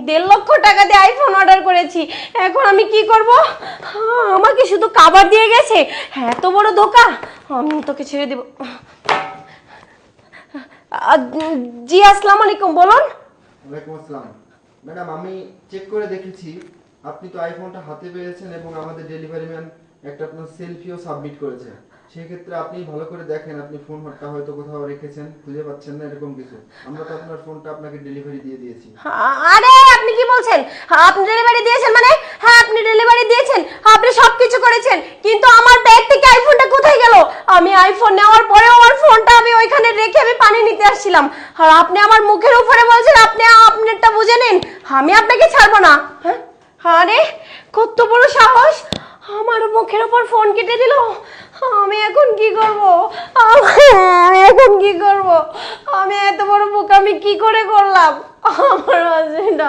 1.5 লাখ টাকা দিয়ে iPhone order করেছি, এখন আমি কি করব? আমাকে শুধু কাবার দিয়ে গেছে, এত বড় ধোঁকা। আমি তোকে ছেড়ে দেব। জি আসসালামু আলাইকুম, বলুন। ওয়ালাইকুম আসসালাম। ম্যাডাম, আমি চেক করে দেখেছি আপনি তো আইফোনটা হাতে পেয়েছেন এবং আমাদের ডেলিভারি ম্যান একটা আপনার সেলফিও সাবমিট করেছে। সেই ক্ষেত্রে আপনি ভালো করে দেখেন, আপনি ফোনটা হয়তো কোথাও রেখেছেন, খুঁজে পাচ্ছেন না, এরকম কিছু। আমরা তো আপনার ফোনটা আপনাকে ডেলিভারি দিয়ে দিয়েছি। আরে আপনি কি বলছেন? আপনি ডেলিভারি দিয়েছেন মানে? হ্যাঁ, আপনি ডেলিভারি দিয়েছেন, আপনি সবকিছু করেছেন, কিন্তু আমার ব্যাগ থেকে আইফোনটা কোথায় গেল? আমি আইফোন নেওয়ার পরেও আমার ফোনটা আমি ওইখানে রেখে আমি পানি নিতে আসছিলাম, আর আপনি আমার মুখের উপরে বলছেন আপনি আপনারটা বুঝে নিন। আমি আপনাকে ছাড়বো না। হ্যাঁ, আরে কত বড় সাহস, আমার মুখের উপর ফোন কেটে দিল। আমি এখন কি করব? আমি এখন কি করব? আমি এত বড় বোকা আমি কি করে করলাম? আমার হাজবেন্ড